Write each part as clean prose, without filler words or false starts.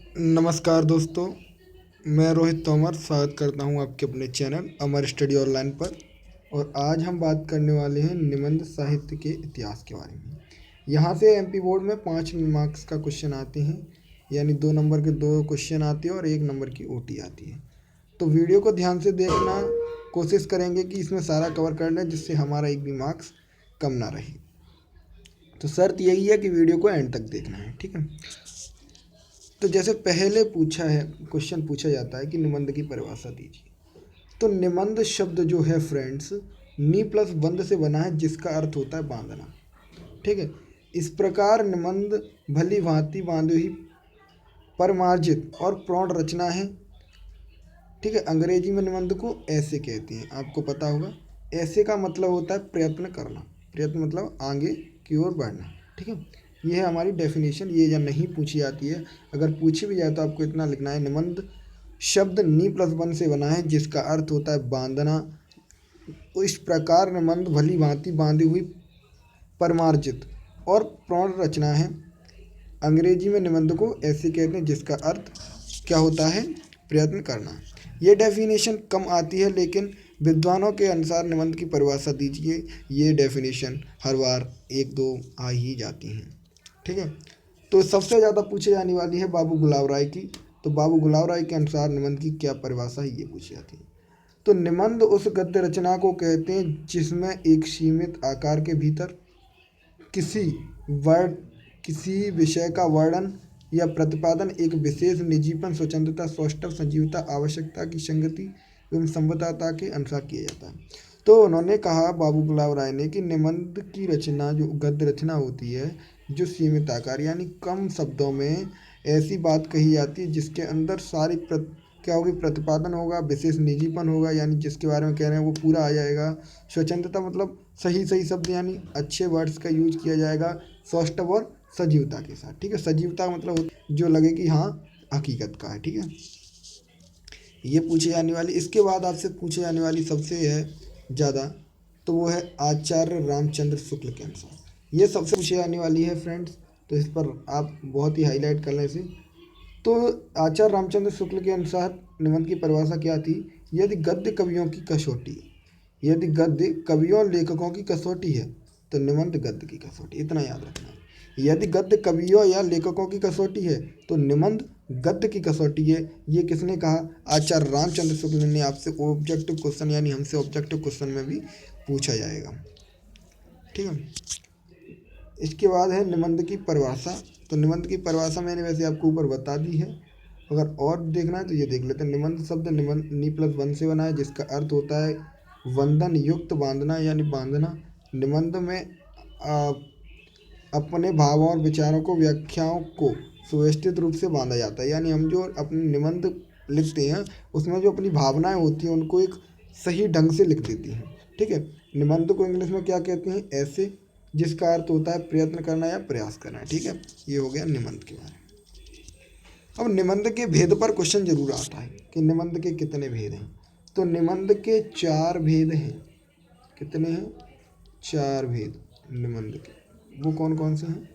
नमस्कार दोस्तों, मैं रोहित तोमर स्वागत करता हूं आपके अपने चैनल अमर स्टडी ऑनलाइन पर। और आज हम बात करने वाले हैं निबंध साहित्य के इतिहास के बारे में। यहां से एमपी बोर्ड में 5 मार्क्स का क्वेश्चन आते हैं, यानी 2 नंबर के 2 क्वेश्चन आते हैं और 1 नंबर की ओटी आती है। तो वीडियो को ध्यान से देखना, कोशिश करेंगे कि इसमें सारा कवर कर लें जिससे हमारा एक भी मार्क्स कम ना रहे। तो शर्त यही है कि वीडियो को एंड तक देखना है, ठीक है। तो जैसे पहले पूछा है, क्वेश्चन पूछा जाता है कि निबंध की परिभाषा दीजिए। तो निबंध शब्द जो है फ्रेंड्स, नी प्लस बंध से बना है जिसका अर्थ होता है बांधना, ठीक है। इस प्रकार निबंध भली भांति बांधी हुई परमार्जित और प्रौढ़ रचना है, ठीक है। अंग्रेजी में निबंध को ऐसे कहते हैं, आपको पता होगा। ऐसे का मतलब होता है प्रयत्न करना, प्रयत्न मतलब आगे की ओर बढ़ना, ठीक है। ये है हमारी डेफिनेशन। ये जब नहीं पूछी जाती है, अगर पूछी भी जाए तो आपको इतना लिखना है, निबंध शब्द नी प्लस वन से बना है जिसका अर्थ होता है बांधना। तो इस प्रकार निबंध भली भांति बांधी हुई परमार्जित और प्रौढ़ रचना है। अंग्रेजी में निबंध को ऐसे कहते हैं जिसका अर्थ क्या होता है, प्रयत्न करना। ये डेफिनेशन कम आती है, लेकिन विद्वानों के अनुसार निबंध की परिभाषा दीजिए, ये डेफिनेशन हर बार 1-2 आ ही जाती हैं, ठीक है। तो सबसे ज़्यादा पूछी जाने वाली है बाबू गुलाब राय की। तो बाबू गुलाब राय के अनुसार निबंध की क्या परिभाषा है, ये पूछी जाती है। तो निबंध उस गद्य रचना को कहते हैं जिसमें एक सीमित आकार के भीतर किसी वर्ड किसी विषय का वर्णन या प्रतिपादन एक विशेष निजीपन, स्वतंत्रता, सौष्ठव, सजीवता, आवश्यकता की संगति एवं संबद्धता के अनुसार किया जाता है। तो उन्होंने कहा, बाबू गुलाब राय ने, कि निबंध की रचना जो गद्य रचना होती है, जो सीमित आकार यानी कम शब्दों में ऐसी बात कही जाती है जिसके अंदर सारी क्या होगी, प्रतिपादन होगा, विशेष निजीपन होगा, यानी जिसके बारे में कह रहे हैं वो पूरा आ जाएगा। स्वतंत्रता मतलब सही सही शब्द यानी अच्छे वर्ड्स का यूज किया जाएगा, सौष्ठव और सजीवता के साथ, ठीक है। सजीवता का मतलब जो लगे कि हाँ हकीकत का है, ठीक है। ये पूछे जाने वाली, इसके बाद आपसे पूछे जाने वाली सबसे है ज़्यादा, तो वो है आचार्य रामचंद्र शुक्ल के अनुसार। ये सबसे पूछे जाने वाली है फ्रेंड्स, तो इस पर आप बहुत ही हाईलाइट कर लें इसे। तो आचार्य रामचंद्र शुक्ल के अनुसार निबंध की परिभाषा क्या थी, यदि गद्य कवियों की कसौटी, यदि गद्य कवियों लेखकों की कसौटी है तो निबंध गद्य की कसौटी, इतना याद रखना है। यदि गद्य कवियों या लेखकों की कसौटी है तो निबंध गद्य की कसौटी है। ये किसने कहा, आचार्य रामचंद्र शुक्ल ने। आपसे ऑब्जेक्टिव क्वेश्चन यानी हमसे ऑब्जेक्टिव क्वेश्चन में भी पूछा जाएगा, ठीक है। इसके बाद है निबंध की परिभाषा। तो निबंध की परिभाषा मैंने वैसे आपको ऊपर बता दी है, अगर और देखना है तो ये देख लेते हैं। निबंध शब्द निबंध नी प्लस वन से बना है जिसका अर्थ होता है वंदन युक्त बांधना यानी बांधना। निबंध में आ, अपने भावों और विचारों को, व्याख्याओं को सुव्यवस्थित रूप से बांधा जाता है, यानी हम जो अपने निबंध लिखते हैं उसमें जो अपनी भावनाएं होती हैं उनको एक सही ढंग से लिख देती हैं, ठीक है। निबंध को इंग्लिश में क्या कहते हैं, ऐसे, जिसका अर्थ होता है प्रयत्न करना या प्रयास करना, ठीक है। ये हो गया निबंध के बारे में। अब निबंध के भेद पर क्वेश्चन जरूर आता है कि निबंध के कितने भेद हैं। तो निबंध के 4 भेद हैं। कितने हैं, 4 भेद निबंध के। वो कौन कौन से हैं,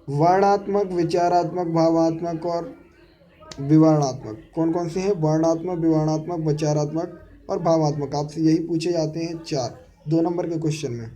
वर्णात्मक, विचारात्मक, भावात्मक और विवरणात्मक। कौन कौन से हैं, वर्णात्मक, विवरणात्मक, विचारात्मक और भावात्मक। आपसे यही पूछे जाते हैं 4 2 नंबर के क्वेश्चन में,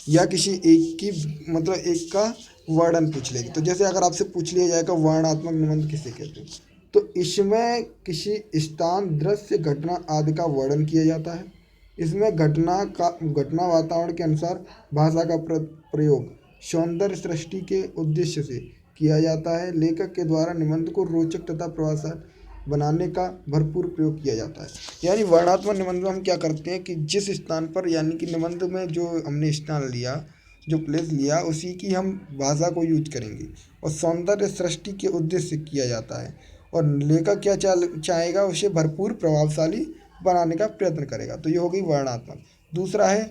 या किसी एक की मतलब एक का वर्णन पूछ लेगी। तो जैसे अगर आपसे पूछ लिया जाएगा वर्णात्मक निबंध किसे कहते हैं, तो इसमें किसी स्थान, दृश्य, घटना आदि का वर्णन किया जाता है। इसमें घटना वातावरण के अनुसार भाषा का प्रयोग सौंदर्य सृष्टि के उद्देश्य से किया जाता है। लेखक के द्वारा निबंध को रोचक तथा प्रभावशाली बनाने का भरपूर प्रयोग किया जाता है। यानी वर्णनात्मक निबंध में हम क्या करते हैं कि जिस स्थान पर, यानी कि निबंध में जो हमने स्थान लिया, जो प्लेस लिया, उसी की हम भाषा को यूज करेंगे और सौंदर्य सृष्टि के उद्देश्य से किया जाता है। और लेखक क्या चाहेगा, उसे भरपूर प्रभावशाली बनाने का प्रयत्न करेगा। तो ये हो गई वर्णनात्मक। दूसरा है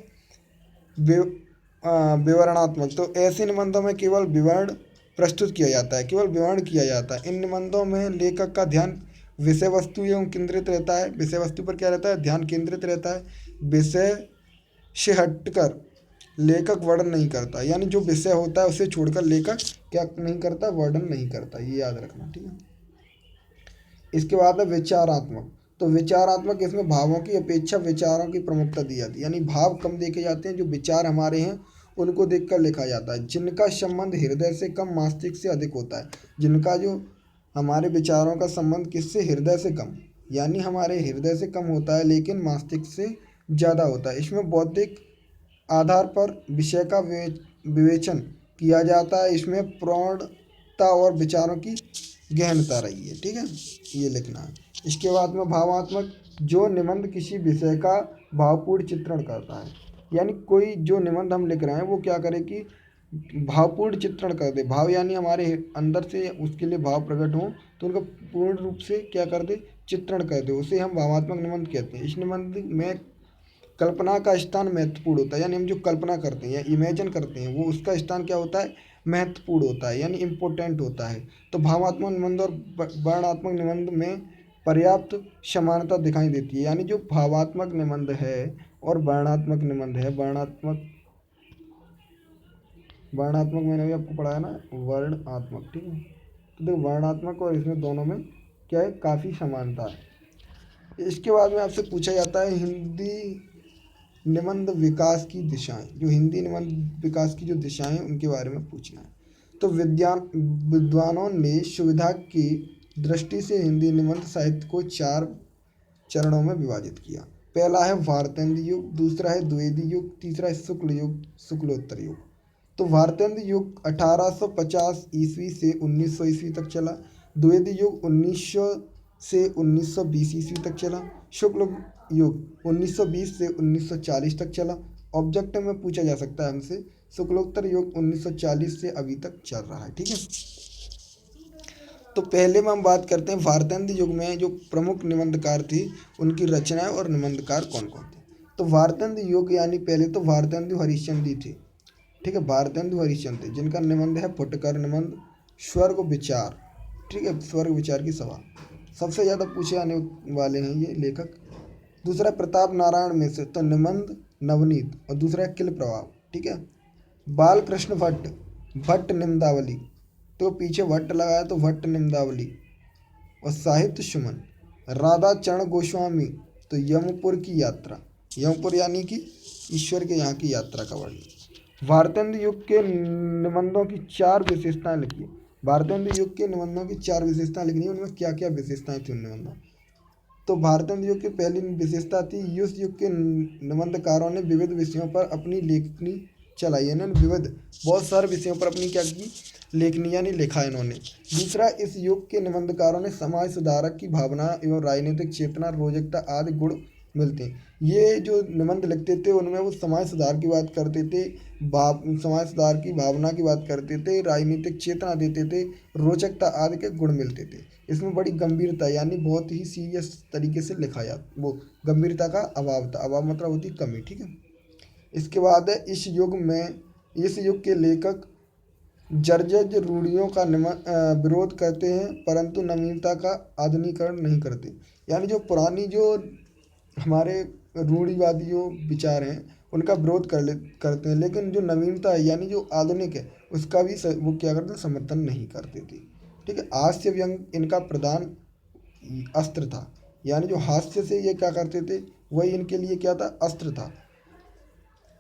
विवरणात्मक। तो ऐसे निबंधों में केवल विवरण प्रस्तुत किया जाता है, केवल विवरण किया जाता है। इन निबंधों में लेखक का ध्यान विषय वस्तु एवं केंद्रित रहता है। विषय वस्तु पर क्या रहता है, ध्यान केंद्रित रहता है। विषय से हटकर लेखक वर्णन नहीं करता, यानी जो विषय होता है उसे छोड़कर लेखक क्या नहीं करता, वर्णन नहीं करता, ये याद रखना, ठीक है। इसके बाद है विचारात्मक। तो विचारात्मक, इसमें भावों की अपेक्षा विचारों की प्रमुखता दी जाती है, यानी भाव कम देखे जाते हैं, जो विचार हमारे हैं उनको देखकर लिखा जाता है। जिनका संबंध हृदय से कम मस्तिष्क से अधिक होता है। जिनका जो हमारे विचारों का संबंध किससे, हृदय से कम, यानी हमारे हृदय से कम होता है लेकिन मस्तिष्क से ज़्यादा होता है। इसमें बौद्धिक आधार पर विषय का विवेचन किया जाता है। इसमें प्रौढ़ता और विचारों की गहनता रही है, ठीक है, ये लिखना है। इसके बाद में भावात्मक, जो निबंध किसी विषय का भावपूर्ण चित्रण करता है, यानी कोई जो निबंध हम लिख रहे हैं वो क्या करे कि भावपूर्ण चित्रण कर दे। भाव यानी हमारे अंदर से उसके लिए भाव प्रकट हो तो उनका पूर्ण रूप से क्या कर दे, चित्रण कर दे, उसे हम भावात्मक निबंध कहते हैं। इस निबंध में कल्पना का स्थान महत्वपूर्ण होता है, यानी हम जो कल्पना करते हैं या इमेजिन करते हैं वो उसका स्थान क्या होता है, महत्वपूर्ण होता है, यानी इम्पोर्टेंट होता है। तो भावात्मक निबंध और वर्णनात्मक निबंध में पर्याप्त समानता दिखाई देती है, यानी जो भावात्मक निबंध है और वर्णनात्मक निबंध है, वर्णनात्मक वर्णनात्मक मैंने भी आपको पढ़ाया ना, वर्णनात्मक, ठीक है। तो देखो वर्णनात्मक और इसमें दोनों में क्या है, काफ़ी समानता है। इसके बाद में आपसे पूछा जाता है हिंदी निबंध विकास की दिशाएं, जो हिंदी निबंध विकास की जो दिशाएं हैं उनके बारे में पूछना है। तो विद्वानों ने सुविधा की दृष्टि से हिंदी निबंध साहित्य को 4 चरणों में विभाजित किया। पहला है भारतेंदु युग, दूसरा है द्विवेदी युग, तीसरा है शुक्ल युग, शुक्लोत्तर युग। तो भारतेंदु युग 1850 ईस्वी से 1900 ईस्वी तक चला। द्विवेदी युग 1900 से 1920 ईस्वी तक चला। शुक्ल युग 1920 से 1940 तक चला। ऑब्जेक्ट में पूछा जा सकता है हमसे, शुक्लोत्तर युग 1940 से अभी तक चल रहा है, ठीक है। तो पहले में हम बात करते हैं भारतेंदु युग में जो प्रमुख निबंधकार थे उनकी रचनाएं और निबंधकार कौन कौन थे। तो भारतेंदु युग यानी पहले तो भारतेंदु हरिश्चंद्र जी थे, ठीक है, भारतेंदु हरिश्चंद्र थे, जिनका निबंध है फुटकर निबंध, स्वर्ग विचार, ठीक है, स्वर्ग विचार की सभा, सबसे ज़्यादा पूछे आने वाले हैं ये लेखक। दूसरा प्रताप नारायण मिश्र, तो निबंध नवनीत, और दूसरा है किल प्रभाव, ठीक है। बाल कृष्ण भट्ट, भट्ट निम्दावली, तो पीछे भट्ट लगाया तो भट्ट निम्दावली, और साहित्य सुमन। राधा चरण गोस्वामी, तो यमपुर की यात्रा, यमपुर यानी कि ईश्वर के यहाँ की यात्रा का वर्णन। भारतेंदु युग के निबंधों की 4 विशेषताएं लिखिए। भारतेंदु युग के निबंधों की 4 विशेषताएं लिखनी है, उनमें क्या क्या विशेषताएं थी उन निबंधों। तो भारतेंदु युग की पहली विशेषता थी, इस युग के निबंधकारों ने विविध विषयों पर अपनी लेखनी चलाई, इन्होंने विविध बहुत सारे विषयों पर अपनी क्या की, लेखनी यानी लिखा इन्होंने। दूसरा, इस युग के निबंधकारों ने समाज सुधारक की भावना एवं राजनीतिक चेतना, रोचकता आदि गुण मिलते हैं। ये जो निबंध लिखते थे उनमें वो समाज सुधार की बात करते थे, समाज सुधार की भावना की बात करते थे, राजनीतिक चेतना देते थे, रोचकता आदि के गुण मिलते थे। इसमें बड़ी गंभीरता यानी बहुत ही सीरियस तरीके से लिखा जाता, वो गंभीरता का अभाव था, अभाव मतलब होती कमी, ठीक है। इसके बाद है इस युग के लेखक जर्जर रूढ़ियों का विरोध करते हैं परंतु नवीनता का आधुनिकीकरण नहीं करते, यानी जो पुरानी जो हमारे रूढ़िवादियों विचार हैं उनका विरोध करते हैं, लेकिन जो नवीनता है यानी जो आधुनिक है उसका भी वो क्या करते हैं, समर्थन नहीं करते थे, ठीक है। हास्य व्यंग इनका प्रधान अस्त्र था, यानी जो हास्य से ये क्या करते थे वही इनके लिए क्या था, अस्त्र था।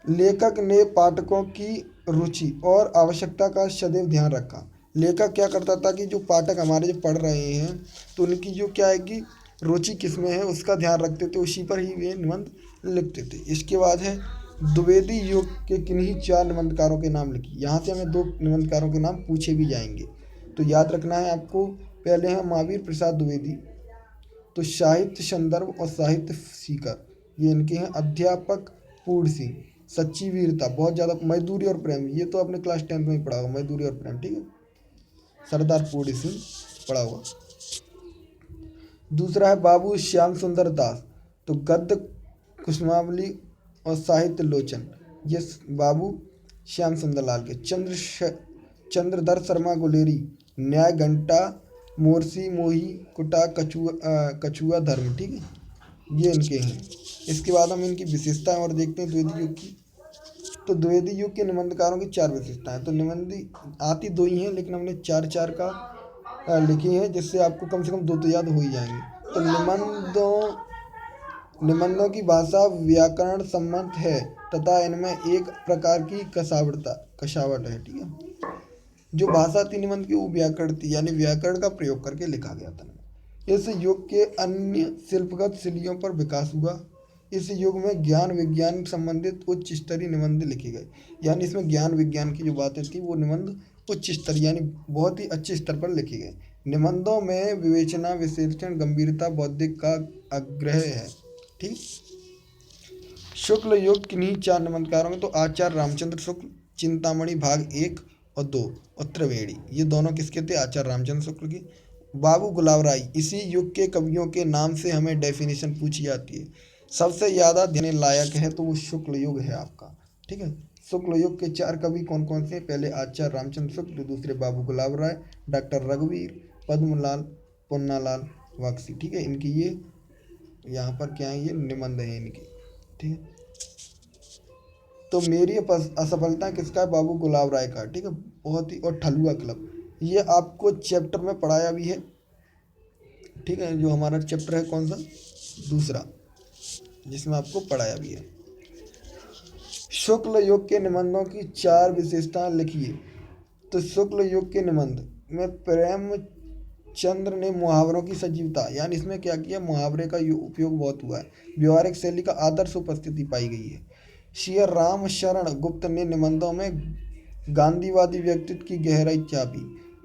लेखक ने पाठकों की रुचि और आवश्यकता का सदैव ध्यान रखा। लेखक क्या करता था कि जो पाठक हमारे जो पढ़ रहे हैं तो उनकी जो क्या है कि रुचि किस में है उसका ध्यान रखते थे, उसी पर ही वे निबंध लिखते थे। इसके बाद है द्विवेदी युग के किन्हीं 4 निबंधकारों के नाम लिखिए। यहाँ से हमें 2 निबंधकारों के नाम पूछे भी जाएंगे, तो याद रखना है आपको। पहले हैं महावीर प्रसाद द्विवेदी, तो साहित्य संदर्भ और साहित्य सीकर ये इनके हैं। अध्यापक पूर्ण सिंह, सच्ची वीरता, बहुत ज़्यादा, मजदूरी और प्रेम, ये तो आपने क्लास 10 में ही पढ़ा होगा, मजदूरी और प्रेम, ठीक है, सरदार पूर्ण सिंह पढ़ा हुआ। दूसरा है बाबू श्याम सुंदर दास, तो गद्य कुसुमावली और साहित्य लोचन, ये बाबू श्याम सुंदर लाल के। चंद्रधर शर्मा गुलेरी, न्याय घंटा, मोरसी मोही कुटा, कछुआ धर्म, ठीक है, ये इनके हैं। इसके बाद हम इनकी विशेषताएं और देखते हैं द्विवेदी युग की। तो द्विवेदी युग के निबंधकारों की 4 विशेषताएं। तो निबंधी आती 2 ही हैं, लेकिन हमने 4-4 का लिखी है, जिससे आपको कम से कम 2 तो याद हो ही जाएंगी। तो निबंधों की भाषा व्याकरण सम्मत है तथा इनमें एक प्रकार की कसावट है, ठीक है। जो भाषा थी निबंध की वो व्याकरण थी, यानी व्याकरण का प्रयोग करके लिखा गया था। इस युग के अन्य शिल्पगत शैलियों पर विकास हुआ। इस युग में ज्ञान विज्ञान संबंधित उच्च स्तरीय निबंध लिखे गए, यानी इसमें ज्ञान विज्ञान की जो बातें थी वो निबंध उच्च स्तरीय यानी बहुत ही अच्छे स्तर पर लिखे गए। निबंधों में विवेचना विश्लेषण गंभीरता बौद्धिक का आग्रह है, ठीक। शुक्ल युग किन्हीं 4 निबंधकारों में, तो आचार्य रामचंद्र शुक्ल, चिंतामणि भाग 1 और 2 और त्रिवेणी, ये दोनों किसके थे? आचार्य रामचंद्र शुक्ल के। बाबू गुलाब राय, इसी युग के कवियों के नाम से हमें डेफिनेशन पूछी जाती है। सबसे ज़्यादा देने लायक है तो वो शुक्ल युग है आपका, ठीक है। शुक्ल युग के 4 कवि कौन कौन से? पहले आचार्य रामचंद्र शुक्ल, दूसरे बाबू गुलाब राय, डॉक्टर रघुवीर, पद्मलाल, पुन्नालाल वाक्सी, ठीक है। इनकी ये यहाँ पर क्या है, ये निबंध है इनकी, ठीक है। तो मेरी असफलता किसका है? बाबू गुलाब राय का, ठीक है। बहुत ही, और ठलुआ क्लब, ये आपको चैप्टर में पढ़ाया भी है, ठीक है। जो हमारा चैप्टर है कौन सा? दूसरा, जिसमें आपको पढ़ाया भी है। शुक्ल युग के निबंधों की 4 विशेषताएं लिखिए। तो शुक्ल युग के निबंध में प्रेमचंद्र ने मुहावरों की सजीवता, यानी इसमें क्या किया, मुहावरे का उपयोग बहुत हुआ है। व्यवहारिक शैली का आदर्श उपस्थिति पाई गई है। श्री राम शरण गुप्त ने निबंधों में गांधीवादी व्यक्तित्व की गहराई चापी।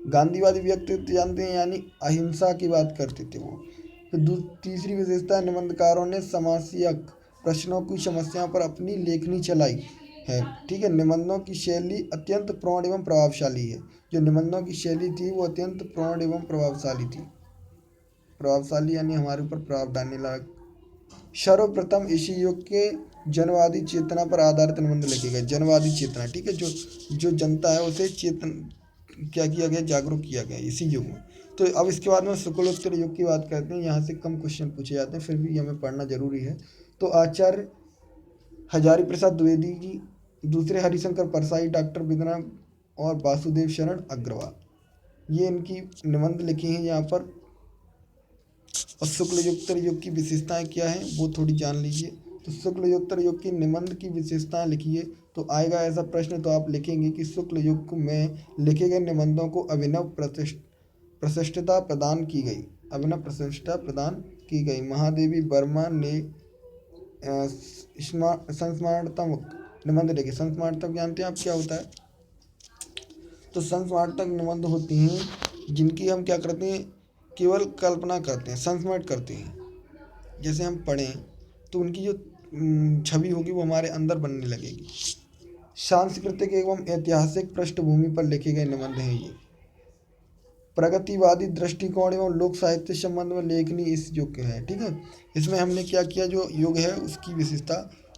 गांधीवादी व्यक्तित्व जानते हैं, यानी अहिंसा की बात करते थे वो। फिर तीसरी विशेषता, निबंधकारों ने समासिक प्रश्नों की समस्याओं पर अपनी लेखनी चलाई है, ठीक है। निबंधों की शैली अत्यंत प्रौढ़ एवं प्रभावशाली है। जो निबंधों की शैली थी वो अत्यंत प्रौढ़ एवं प्रभावशाली थी। प्रभावशाली यानी हमारे ऊपर प्रभाव डालने लायक। सर्वप्रथम इसी युग के जनवादी चेतना पर आधारित निबंध लिखे गए। जनवादी चेतना, ठीक है, जो जनता है उसे चेतन क्या किया गया, जागरूक किया गया इसी युग में। तो अब इसके बाद में शुक्लोत्तर युग की बात करते हैं। यहाँ से कम क्वेश्चन पूछे जाते हैं, फिर भी हमें पढ़ना जरूरी है। तो आचार्य हजारी प्रसाद द्विवेदी जी, दूसरे हरिशंकर परसाई, डॉक्टर विद्याराम और वासुदेव शरण अग्रवाल, ये इनकी निबंध लिखे हैं यहाँ पर। और शुक्लयुत्तर युग की विशेषताएं क्या हैं वो थोड़ी जान लीजिए। तो शुक्लयुत्तर युग की निबंध की विशेषताएं लिखिए। तो आएगा ऐसा प्रश्न, तो आप लिखेंगे कि शुक्ल युग में लिखे गए निबंधों को अभिनव प्रशिष्टता प्रदान की गई। अभिनव प्रशिष्टता प्रदान की गई। महादेवी वर्मा ने संस्मरणात्मक निबंध लिखे। संस्मरणात्मक जानते हैं आप क्या होता है? तो संस्मरणात्मक निबंध होती हैं जिनकी हम क्या करते हैं, केवल कल्पना करते हैं, संस्मरण करते हैं। जैसे हम पढ़ें तो उनकी जो छवि होगी वो हमारे अंदर बनने लगेगी। सांस्कृतिक एवं ऐतिहासिक पृष्ठभूमि पर लिखे गए निबंध हैं ये। प्रगतिवादी दृष्टिकोण एवं लोक साहित्य संबंध में लेखनी इस युग के है, ठीक है। इसमें हमने क्या किया, जो युग है उसकी विशेषता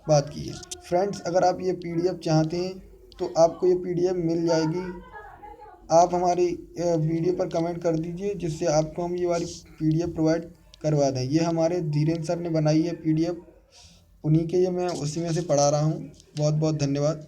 बात की है। फ्रेंड्स, अगर आप ये पीडीएफ चाहते हैं तो आपको ये पीडीएफ मिल जाएगी। आप हमारी वीडियो पर कमेंट कर दीजिए, जिससे आपको हम ये वाली पीडीएफ प्रोवाइड करवा दें। ये हमारे धीरेन्द्र सर ने बनाई है पीडीएफ, उन्हीं के ये मैं उसी में से पढ़ा रहा हूँ। बहुत बहुत धन्यवाद।